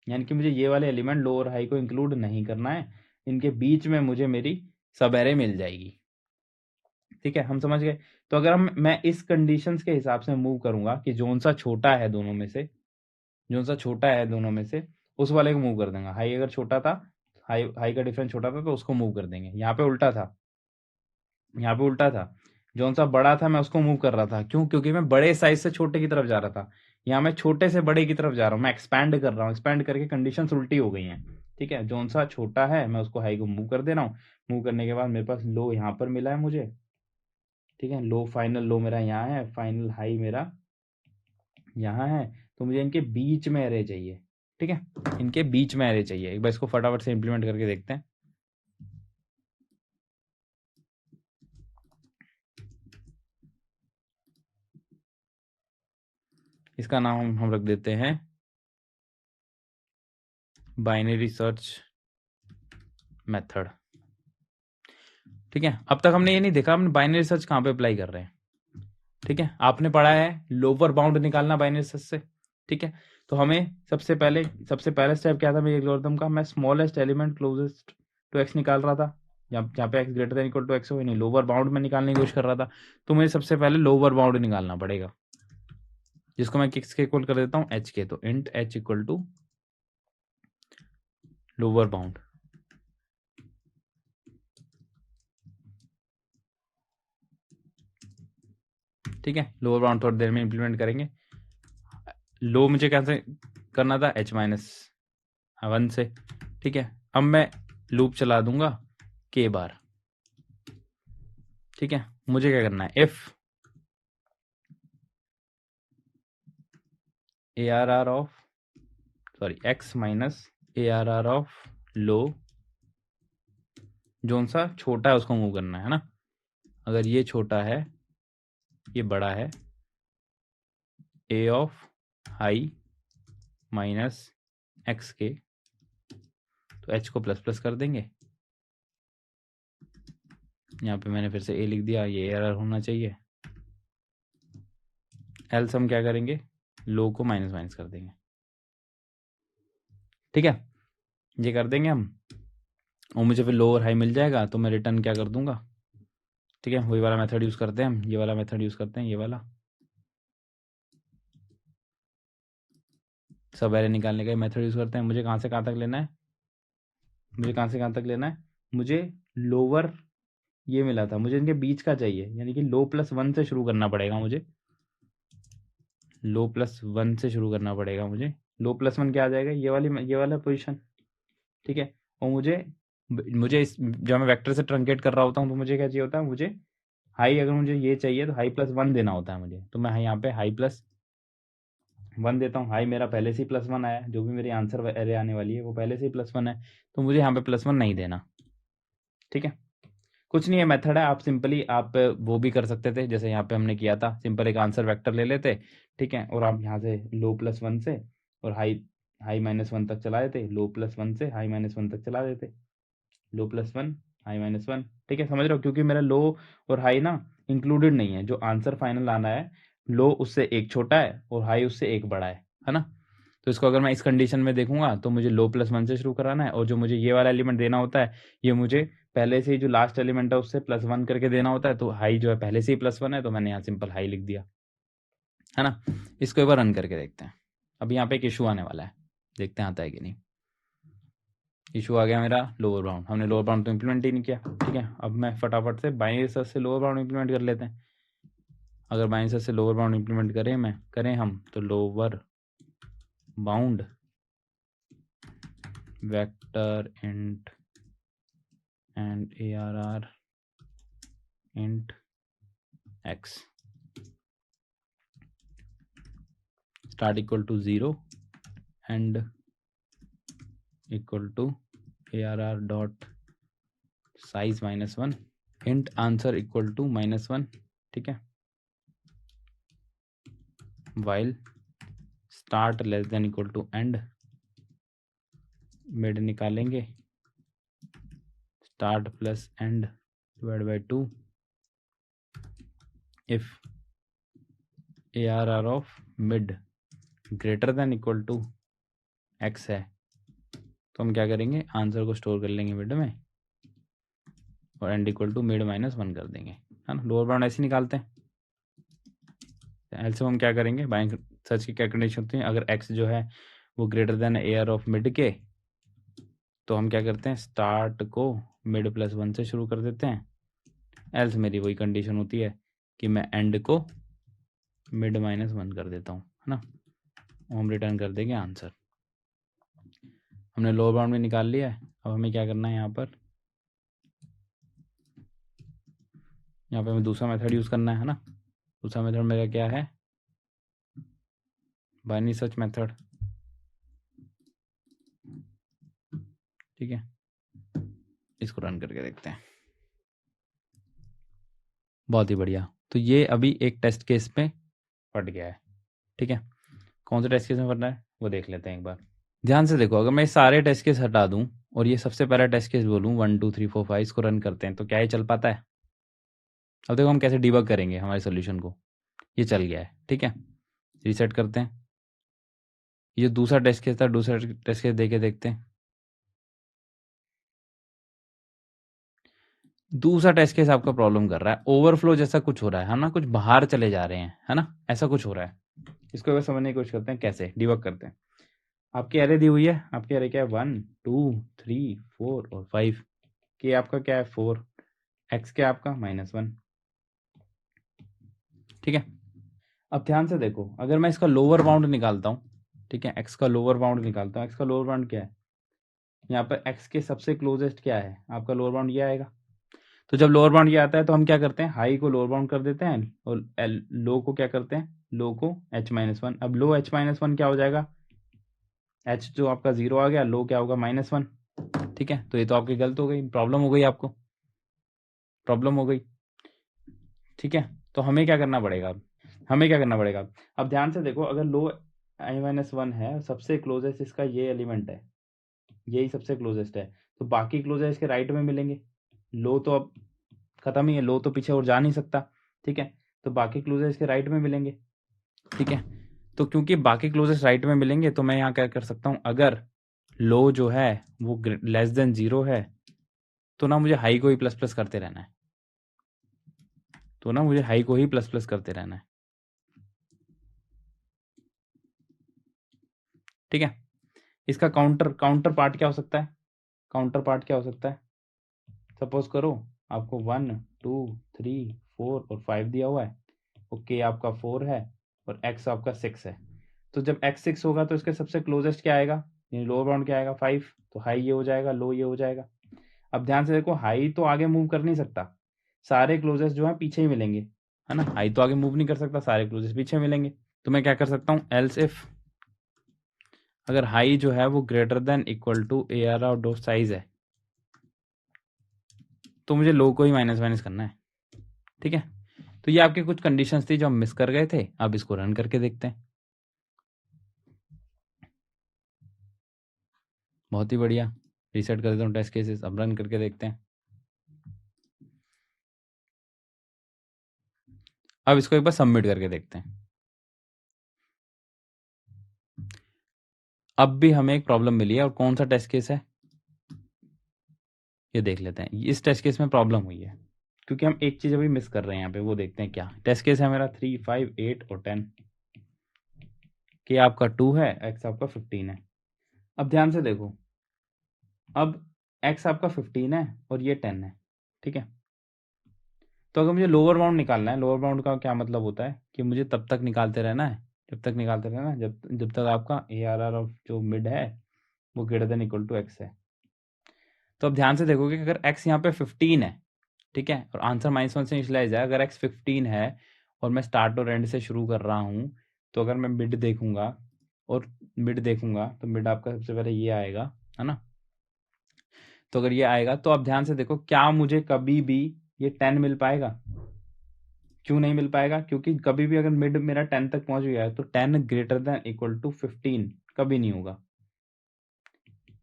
A: यानी कि मुझे ये वाले एलिमेंट लो और हाई को इंक्लूड नहीं करना है, इनके बीच में मुझे मेरी सब एरे मिल जाएगी। ठीक है, हम समझ गए। तो अगर मैं इस कंडीशंस के हिसाब से मूव करूंगा कि जोन सा छोटा है दोनों में से, जोन सा छोटा है दोनों में से उस वाले को मूव कर देंगे। हाई अगर छोटा था, हाई हाई का डिफरेंस छोटा था तो उसको मूव कर देंगे। यहाँ पे उल्टा था, यहाँ पे उल्टा था, जोन सा बड़ा था मैं उसको मूव कर रहा था। क्यों, क्योंकि मैं बड़े साइज से छोटे की तरफ जा रहा था, यहाँ मैं छोटे से बड़े की तरफ जा रहा हूँ, मैं एक्सपैंड कर रहा हूँ, एक्सपैंड करके कंडीशन उल्टी हो गई हैं। ठीक है, जोन सा छोटा है मैं उसको हाई को मूव कर दे रहा हूँ, मूव करने के बाद मेरे पास लो यहाँ पर मिला है मुझे, ठीक है। लो, फाइनल लो मेरा यहाँ है, फाइनल हाई मेरा यहाँ है, तो मुझे इनके बीच में एरे चाहिए। ठीक है, इनके बीच में एरे चाहिए। एक बार इसको फटाफट से इम्प्लीमेंट करके देखते हैं। इसका नाम हम रख देते हैं बाइनरी सर्च मेथड। ठीक है, अब तक हमने ये नहीं देखा हमने बाइनरी सर्च कहाँ पे अप्लाई कर रहे हैं। ठीक है, आपने पढ़ा है लोअर बाउंड निकालना बाइनरी सर्च से। ठीक है, तो हमें सबसे पहला स्टेप क्या था मेरे एल्गोरिथम का, मैं smallest element closest to X निकाल रहा था, जहाँ पे X greater than equal to X हो, नहीं लोअर बाउंड में निकालने की कोशिश कर रहा था। तो मुझे सबसे पहले लोअर बाउंड निकालना पड़ेगा, जिसको मैं किसके इक्वल कर देता हूँ, एच के। तो int H equal to lower bound. ठीक है, लोअर बाउंड थोड़ी देर में इंप्लीमेंट करेंगे। लो मुझे कैसे करना था, h माइनस 1 से। ठीक है, अब मैं लूप चला दूंगा k बार। ठीक है, मुझे क्या करना है, if ARR of x minus ARR of low, zone सा छोटा है उसको मूव करना है ना। अगर ये छोटा है, ये बड़ा है, a of high minus X के, तो h को प्लस प्लस कर देंगे। यहाँ पे मैंने फिर से a लिख दिया, ये एरर होना चाहिए। एल्स हम क्या करेंगे, लो को माइनस माइनस कर देंगे। ठीक है, ये कर देंगे हम, और मुझे फिर लो और हाई मिल जाएगा, तो मैं रिटर्न क्या कर दूंगा। ठीक है, वही वाला मेथड यूज़ करते हैं हम, ये वाला मेथड यूज़ करते हैं, ये वाला सब एरे निकालने का मेथड यूज़ करते हैं। मुझे कहाँ से कहाँ तक लेना है, मुझे लोअर ये मिला था, मुझे इनके बीच का चाहिए, यानी कि लो प्लस वन से शुरू करना पड़ेगा मुझे। लो प्लस वन से शुरू करना पड़ेगा मुझे। लो प्लस वन क्या आ जाएगा, ये वाला पोजीशन। ठीक है, और मुझे जब मैं वेक्टर से ट्रंकेट कर रहा होता हूँ, तो मुझे क्या चाहिए होता है, मुझे हाई, अगर मुझे ये चाहिए तो हाई प्लस वन देना होता है मुझे। तो मैं यहाँ पे हाई प्लस वन देता हूँ। हाई मेरा पहले से ही प्लस वन आया है, जो भी मेरी आंसर एरे आने वाली है वो पहले से ही प्लस वन है, तो मुझे यहाँ पे प्लस वन नहीं देना। ठीक है, कुछ नहीं है, मेथड है। आप सिंपली आप वो भी कर सकते थे, जैसे यहाँ पे हमने किया था, सिंपल एक आंसर वेक्टर ले लेते। ठीक है, और आप यहाँ से लो प्लस वन से और हाई हाई माइनस वन तक चला देते, लो प्लस वन से हाई माइनस वन तक चला देते, low plus one high minus one. ठीक है, समझ रहे हो, क्योंकि मेरा लो और हाई ना इंक्लूडेड नहीं है, जो आंसर फाइनल आना है लो उससे एक छोटा है और हाई उससे एक बड़ा है ना। तो इसको अगर मैं इस कंडीशन में देखूंगा, तो मुझे लो प्लस वन से शुरू कराना है, और जो मुझे ये वाला एलिमेंट देना होता है, ये मुझे पहले से ही जो लास्ट एलिमेंट है उससे प्लस वन करके देना होता है। तो हाई जो है पहले से ही प्लस वन है, तो मैंने यहाँ सिंपल हाई लिख दिया, है ना। इसको एक बार रन करके देखते हैं। अब यहाँ पे एक इशू आने वाला है, देखते हैं आता है कि नहीं। इशू आ गया मेरा लोअर बाउंड, हमने लोअर बाउंड तो इंप्लीमेंट ही नहीं किया। ठीक है, अब मैं फटाफट से बाइनरी सर्च से लोअर बाउंड इंप्लीमेंट कर लेते हैं। अगर बाइनरी सर्च से लोअर बाउंड इंप्लीमेंट करें हम, तो lower bound vector int and ARR int x start equal to 0 and equal to ARR dot size minus 1 int answer equal to minus 1। ठीक है, while start less than equal to end, mid निकालेंगे, start plus end divided by 2 if ARR of mid greater than equal to x है, तो हम क्या करेंगे, आंसर को स्टोर कर लेंगे मिड में, और end equal to mid minus one कर देंगे, है ना। लोअर बाउंड ऐसे निकालते हैं। एल्से हम क्या करेंगे, बाइंग सर्च की क्या कंडीशन होती है, अगर x जो है वो greater then AR of mid के, तो हम क्या करते हैं, स्टार्ट को मिड प्लस वन से शुरू कर देते हैं। एल्स मेरी वही कंडीशन होती है कि मैं एंड को मिड माइनस वन कर देता हूँ, है ना। हम रिटर्न कर देंगे आंसर। हमने लोअर बाउंड में निकाल लिया है। अब हमें क्या करना है, यहाँ पे हमें दूसरा मेथड यूज़ करना है ना। दूसरा मेथड मेरा क्या है, बाइनरी सर्च मेथड। ठीक है, इसको रन करके देखते हैं। बहुत ही बढ़िया। तो ये अभी एक टेस्ट केस पे फट गया है। ठीक है, कौन सा टेस्ट केस में फटना है वो देख लेते हैं एक बार। ध्यान से देखो, अगर मैं सारे टेस्ट केस हटा दूं और ये सबसे पहला टेस्ट केस बोलूं 1 2 3 4 5, इसको रन करते हैं तो क्या ये चल पाता है? अब देखो हम कैसे डिबग करेंगे हमारे सोल्यूशन को। ये चल गया है, ठीक है। रीसेट करते हैं। ये दूसरा टेस्ट केस था, दूसरा टेस्ट केस देके देखते हैं। दूसरा टेस्ट केस आपका प्रॉब्लम कर रहा है, ओवरफ्लो जैसा कुछ हो रहा है ना, कुछ बाहर चले जा रहे हैं, है ना, ऐसा कुछ हो रहा है। इसको एक बार समझने की कोशिश करते हैं, कैसे डिबग करते हैं। आपकी एरे दी हुई है, आपकी एरे क्या है 1 2 3 4 और 5। के आपका क्या है 4, एक्स क्या है आपका -1। ठीक है, अब ध्यान से देखो, अगर मैं इसका लोअर बाउंड निकालता हूँ, ठीक है, एक्स का लोअर बाउंड निकालता हूँ। एक्स का लोअर बाउंड क्या है, यहाँ पर एक्स के सबसे क्लोजेस्ट क्या है, आपका लोअर बाउंड ये आएगा। तो जब लोअर बाउंड ये आता है तो हम क्या करते हैं, हाई को लोअर बाउंड कर देते हैं और लो को क्या करते हैं, लो को h-1। अब लो h-1 क्या हो जाएगा, h जो आपका 0 आ गया, लो क्या होगा -1। ठीक है, तो ये तो आपकी गलत हो गई, प्रॉब्लम हो गई, आपको प्रॉब्लम हो गई। ठीक है, तो हमें क्या करना पड़ेगा, हमें क्या करना पड़ेगा। अब ध्यान से देखो, अगर लो i-1 है, सबसे क्लोजेस्ट इसका ये एलिमेंट है, यही सबसे क्लोजेस्ट है, तो बाकी क्लोजेस्ट इसके राइट में मिलेंगे। लो तो अब खत्म ही है, लो तो पीछे और जा नहीं सकता। ठीक है, तो बाकी क्लोजेस्ट इसके राइट में मिलेंगे। ठीक है, तो क्योंकि बाकी क्लोजेस्ट राइट में मिलेंगे तो मैं यहाँ क्या कर सकता हूँ, अगर लो जो है वो लेस देन 0 है तो ना मुझे हाई को ही प्लस प्लस करते रहना है, तो ना मुझे हाई को ही प्लस प्लस करते रहना है। ठीक है, इसका काउंटर काउंटर पार्ट क्या हो सकता है, काउंटर पार्ट क्या हो सकता है, सपोज करो आपको 1 2 3 4 और 5 दिया हुआ है, ओके आपका 4 है और x आपका 6 है। तो जब x 6 होगा तो इसके सबसे क्लोजेस्ट क्या आएगा, यानी लोअर बाउंड क्या आएगा 5, तो हाई ये हो जाएगा, लो ये हो जाएगा। अब ध्यान से देखो, हाई तो आगे मूव कर नहीं सकता, सारे क्लोजेस्ट जो है पीछे ही मिलेंगे, है ना, हाई तो आगे मूव नहीं कर सकता, सारे क्लोजेस्ट पीछे मिलेंगे। तो मैं क्या कर सकता हूँ, एल्स इफ अगर हाई जो है वो greater than equal to AR out of size है तो मुझे लो को ही माइनस माइनस करना है। ठीक है, तो ये आपके कुछ कंडीशंस थी जो हम मिस कर गए थे। अब इसको रन करके देखते हैं। बहुत ही बढ़िया, रीसेट कर देता हूँ टेस्ट केसेस, अब रन करके देखते हैं। अब इसको एक बार सबमिट करके देखते हैं। अब भी हमें एक प्रॉब्लम मिली है, और कौन सा टेस्ट केस है ये देख लेते हैं। इस टेस्ट केस में प्रॉब्लम हुई है क्योंकि हम एक चीज अभी मिस कर रहे हैं यहाँ पे, वो देखते हैं क्या टेस्ट केस है मेरा। 3 5 8 और 10, के आपका 2 है, एक्स आपका 15 है। अब ध्यान से देखो, अब एक्स आपका 15 है और ये 10 है। ठीक है, तो अगर मुझे लोअर बाउंड निकालना है, लोअर बाउंड का क्या मतलब होता है कि मुझे तब तक निकालते रहना है, जब तक निकालते रहना है जब तक आपका ARR ऑफ जो मिड है वो greater than equal to X है। तो अब ध्यान से देखोगे कि अगर एक्स यहाँ पे 15 है, ठीक है, और आंसर -1 से इनिशियलाइज है, अगर एक्स 15 है और मैं स्टार्ट और एंड से शुरू कर रहा हूँ, तो अगर मैं मिड देखूंगा और मिड देखूंगा तो मिड आपका सबसे पहले ये आएगा, है ना। तो अगर ये आएगा तो आप ध्यान से देखो, क्या मुझे कभी भी ये 10 मिल पाएगा, क्यों नहीं मिल पाएगा, क्योंकि कभी भी अगर मिड मेरा 10 तक पहुंच गया है तो 10 ग्रेटर देन इक्वल टू 15 कभी नहीं होगा,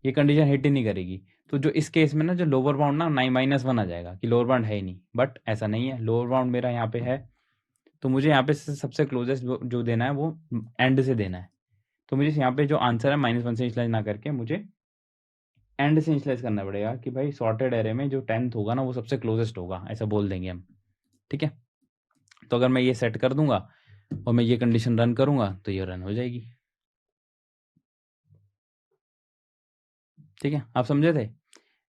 A: ये कंडीशन हिट ही नहीं करेगी। तो जो इस केस में ना जो लोअर बाउंड ना -1 आ जाएगा कि लोअर बाउंड है ही नहीं, बट ऐसा नहीं है, लोअर बाउंड मेरा यहाँ पे है। तो मुझे यहाँ पे सबसे क्लोजेस्ट जो देना है वो एंड से देना है। तो मुझे यहाँ पे जो आंसर है -1 से इनिशियलाइज ना करके मुझे एंड से इनिशियलाइज करना पड़ेगा कि भाई सॉर्टेड एरे में जो 10th होगा ना वो सबसे क्लोजेस्ट होगा, ऐसा बोल देंगे हम। ठीक है, तो अगर मैं ये सेट कर दूंगा और मैं ये कंडीशन रन करूंगा तो ये रन हो जाएगी। ठीक है, आप समझे थे।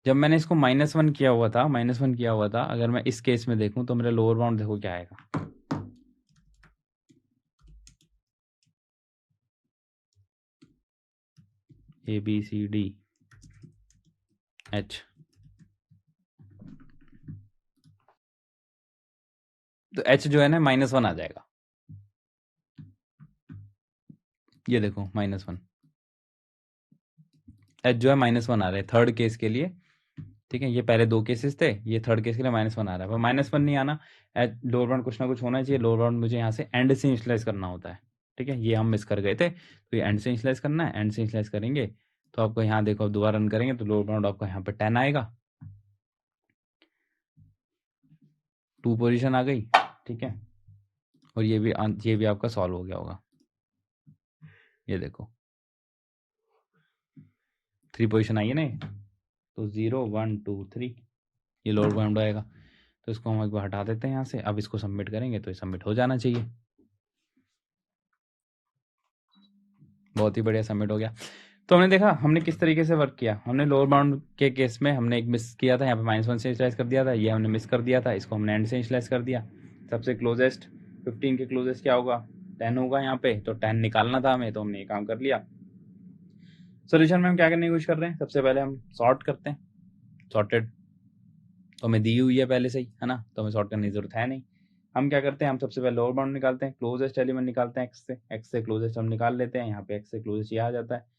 A: जब मैंने इसको -1 किया हुआ था, -1 किया हुआ था, अगर मैं इस केस में देखूं तो मेरा लोअर बाउंड देखो क्या आएगा, ABCDH। तो h जो है ना -1 आ जाएगा। ये देखो -1, h जो है -1 आ रहा है थर्ड केस के लिए, ठीक है। ये पहले 2 केसेस थे, ये थर्ड केस के लिए -1 आ रहा है, पर -1 नहीं आना, लोअर बाउंड कुछ ना कुछ होना चाहिए। लोअर बाउंड मुझे यहाँ से एंड से इनिशियलाइज करना होता है, ठीक है। ये हम मिस कर गए थे, तो ये एंड से इनिशियलाइज करना है। एंड से इनिशियलाइज करेंगे तो आपको यहाँ देखो, अब दोबारा रन करेंगे तो लोअर बाउंड आपका यहाँ पे 10 आएगा, 2 पोजीशन आ गई, ठीक है। और ये भी आपका सॉल्व हो गया होगा। ये देखो 3 पोजीशन आई है ना, तो 0 1 2 3 ये लोअर बाउंड आएगा। तो इसको हम एक बार हटा देते हैं यहाँ से। अब इसको सबमिट करेंगे तो ये सबमिट हो जाना चाहिए। बहुत ही बढ़िया, सबमिट हो गया। तो हमने देखा हमने किस तरीके से वर्क किया। हमने लोअर बाउंड के केस में हमने एक मिस किया था, यहाँ पे -1 से इनिशियलाइज कर दिया था, ये हमने मिस कर दिया था, इसको हमने एंड से इनिशियलाइज कर दिया। सबसे क्लोजेस्ट 15 के क्लोजेस्ट क्या होगा, 10 होगा यहाँ पे, तो 10 निकालना था हमें, तो हमने ये काम कर लिया। सोल्यूशन में हम क्या करने की कोशिश कर रहे हैं, सबसे पहले हम सॉर्ट करते हैं। सॉर्टेड तो हमें दी हुई है पहले से ही, है ना, तो हमें सॉर्ट करने की जरूरत है नहीं। हम क्या करते हैं, हम सबसे पहले लोअर बाउंड निकालते हैं, क्लोजेस्ट एलिमेंट निकालते हैं एक्स से क्लोजेस्ट हम निकाल लेते हैं, यहाँ पे एक्स से क्लोजेस्ट ये आ जाता है।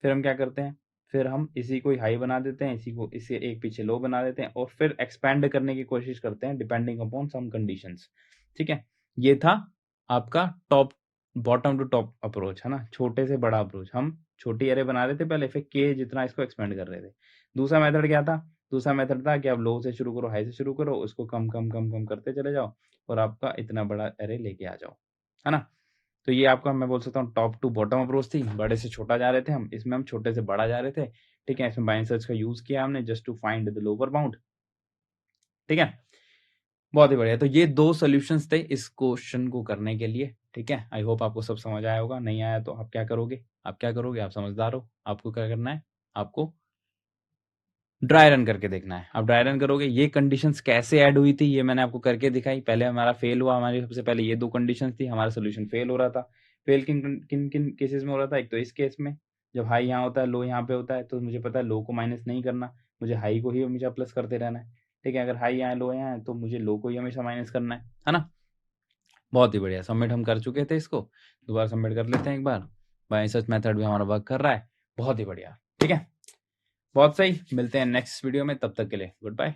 A: फिर हम क्या करते हैं, फिर हम इसी को हाई बना देते हैं, इसी को इसे एक पीछे लो बना देते हैं, और फिर एक्सपैंड करने की कोशिश करते हैं डिपेंडिंग अपॉन सम कंडीशंस, ठीक है। ये था आपका top bottom to top approach, है ना, छोटे से बड़ा अप्रोच। हम छोटी एरे बना रहे थे पहले, फिर के जितना इसको एक्सपेंड कर रहे थे। दूसरा मेथड क्या था, दूसरा मेथड था कि आप लो से शुरू करो, हाई से शुरू करो, उसको कम कम कम कम करते चले जाओ और आपका इतना बड़ा एरे लेके आ जाओ, है ना। तो ये आपका मैं बोल सकता हूँ टॉप टू बॉटम अप्रोच थी। बड़े से छोटा जा रहे थे हम, इसमें हम छोटे से बड़ा जा रहे थे, ठीक है। इसमें बाइंड सर्च का यूज किया हमने just to find the lower bound, ठीक है। बहुत ही बढ़िया। तो ये 2 सॉल्यूशंस थे इस क्वेश्चन को करने के लिए, ठीक है। आई होप आपको सब समझ आया होगा। नहीं आया तो आप क्या करोगे, आप समझदार हो, आपको क्या करना है, आपको ड्राई रन करके देखना है। आप ड्राई रन करोगे, ये कंडीशंस कैसे ऐड हुई थी ये मैंने आपको करके दिखाई। पहले हमारा फेल हुआ, हमारी सबसे पहले ये 2 कंडीशंस थी, हमारा सोल्यूशन फेल हो रहा था। फेल किन किन किन केसेस में हो रहा था, एक तो इस केस में जब हाई यहाँ होता है, लो यहाँ पे होता है, तो मुझे पता है लो को माइनस नहीं करना, मुझे हाई को ही हमेशा प्लस करते रहना है, ठीक है। अगर हाई यहाँ लो यहाँ है तो मुझे लो को ही हमेशा माइनस करना है ना। बहुत ही बढ़िया, सबमिट हम कर चुके थे इसको, दोबारा सबमिट कर लेते हैं एक बार। बाय सर्च मेथड भी हमारा वर्क कर रहा है, बहुत ही बढ़िया, ठीक है। बहुत सही, मिलते हैं नेक्स्ट वीडियो में, तब तक के लिए गुड बाय।